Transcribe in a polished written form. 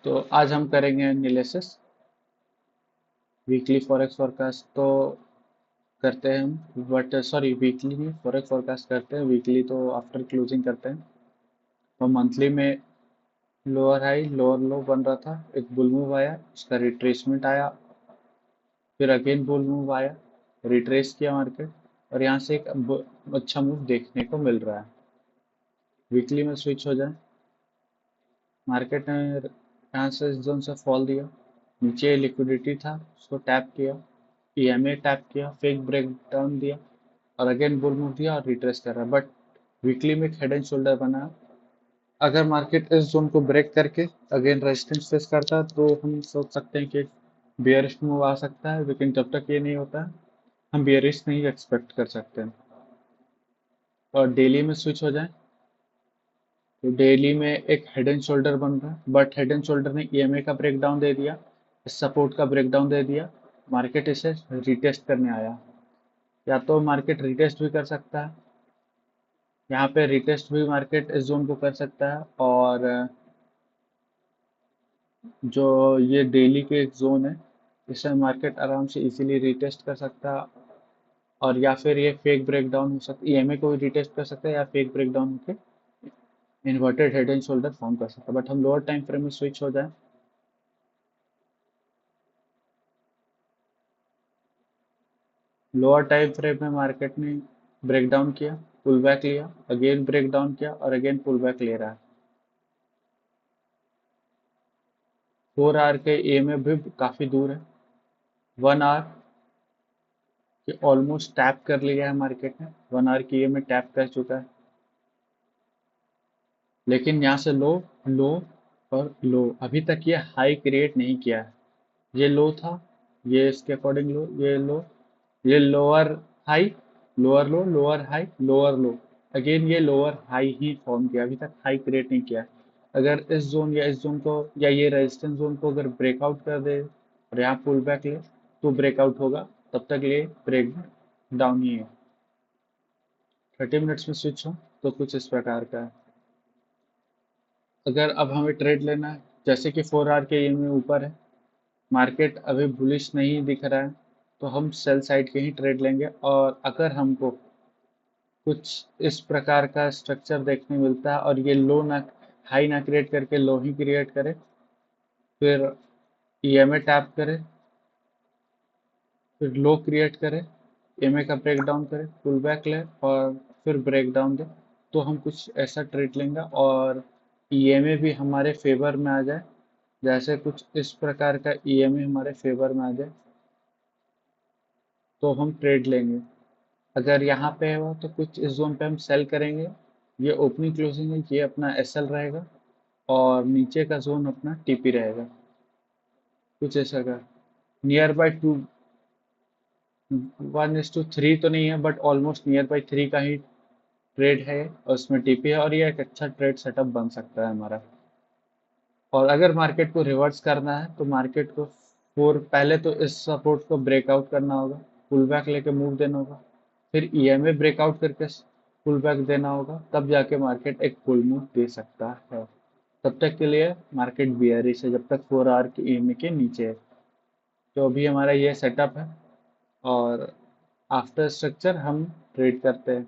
तो आज हम करेंगे एनालिसिस वीकली फॉरेक्स फोरकास्ट तो करते हैं हम, बट सॉरी वीकली नहीं, फॉरेक्स फोरकास्ट करते हैं वीकली तो आफ्टर क्लोजिंग करते हैं। तो मंथली में लोअर हाई लोअर लो बन रहा था, एक बुल मूव आया, उसका रिट्रेसमेंट आया, फिर अगेन बुल मूव आया, रिट्रेस किया मार्केट और यहाँ से एक अच्छा मूव देखने को मिल रहा है। वीकली में स्विच हो जाए, मार्केट ने यहाँ से इस जोन से फॉल दिया, नीचे लिक्विडिटी था उसको टैप किया, ईएमए टैप किया, फेक ब्रेक डाउन दिया और अगेन बुल मूव दिया और रिट्रेस कर रहा है। बट वीकली में एक हेड एंड शोल्डर बना। अगर मार्केट इस जोन को ब्रेक करके अगेन रेजिस्टेंस फेस करता है तो हम सोच सकते हैं कि बेयरिश मूव आ सकता है, लेकिन जब तक ये नहीं होता है हम बेयरिश नहीं एक्सपेक्ट कर सकते हैं। और डेली में स्विच हो जाए तो डेली में एक हेड एंड शोल्डर बन रहा है, बट हेड एंड शोल्डर ने ईएमए का ब्रेकडाउन दे दिया, सपोर्ट का ब्रेकडाउन दे दिया, मार्केट इसे रिटेस्ट करने आया। या तो मार्केट रिटेस्ट भी कर सकता है, यहाँ पे रिटेस्ट भी मार्केट इस जोन को कर सकता है, और जो ये डेली के एक जोन है इसे मार्केट आराम से इजीली रिटेस्ट कर सकता है। और या फिर ये फेक ब्रेकडाउन हो सकता है, ईएमए को भी रिटेस्ट कर सकता है या फेक ब्रेकडाउन होकर inverted head and shoulder form कर सकता है। बट हम लोअर टाइम फ्रेम में स्विच हो जाए, लोअर टाइम फ्रेम में मार्केट ने ब्रेकडाउन किया, पुल बैक लिया, अगेन ब्रेकडाउन किया और अगेन पुल बैक ले रहा है। 4 आवर के ईएमए भी काफी दूर है, 1 आवर के ऑलमोस्ट टैप कर लिया है मार्केट ने, 1 आवर की ईएमए टैप कर चुका है। लेकिन यहाँ से लो, लो और लो, अभी तक ये हाई क्रिएट नहीं किया है। ये लो था, ये इसके अकॉर्डिंग लो, ये लो, ये लोअर हाई, लोअर लो, लोअर हाई, लोअर लो, अगेन ये लोअर हाई ही फॉर्म किया, अभी तक हाई क्रिएट नहीं किया। अगर इस जोन या इस जोन को या ये रेजिस्टेंस जोन को अगर ब्रेकआउट कर दे और यहाँ पुल बैक ले तो ब्रेकआउट होगा, तब तक ये ब्रेक डाउन ही है। 30 मिनट्स में स्विच हो तो कुछ इस प्रकार का है। अगर अब हमें ट्रेड लेना है, जैसे कि 4 आवर के ये में ऊपर है, मार्केट अभी बुलिश नहीं दिख रहा है, तो हम सेल साइड के ही ट्रेड लेंगे। और अगर हमको कुछ इस प्रकार का स्ट्रक्चर देखने मिलता है और ये लो ना, हाई ना क्रिएट करके लो ही क्रिएट करे, फिर ईएमए टैप करे, फिर लो क्रिएट करे, ईएमए का ब्रेक डाउन करे, पुल बैक ले और फिर ब्रेक डाउन दे, तो हम कुछ ऐसा ट्रेड लेंगे। और ईएमए भी हमारे फेवर में आ जाए, जैसे कुछ इस प्रकार का ईएमए हमारे फेवर में आ जाए तो हम ट्रेड लेंगे। अगर यहाँ पे हो तो कुछ इस जोन पे हम सेल करेंगे। ये ओपनिंग क्लोजिंग है, ये अपना एसएल रहेगा और नीचे का जोन अपना टीपी रहेगा, कुछ ऐसा का नियर बाई 1:3 तो नहीं है, बट ऑलमोस्ट नियर बाई 3 का ही ट्रेड है और उसमें टीपी है, और ये एक अच्छा ट्रेड सेटअप बन सकता है हमारा। और अगर मार्केट को रिवर्स करना है तो मार्केट को पहले तो इस सपोर्ट को ब्रेकआउट करना होगा, पुल बैक लेके मूव देना होगा, फिर ईएमए ब्रेकआउट करके पुल बैक देना होगा, तब जाके मार्केट एक पुल मूव दे सकता है। तब तक के लिए मार्केट बियरिश है जब तक 4 आवर की ईएमए के नीचे है। तो अभी हमारा ये सेटअप है और आफ्टर स्ट्रक्चर हम ट्रेड करते हैं।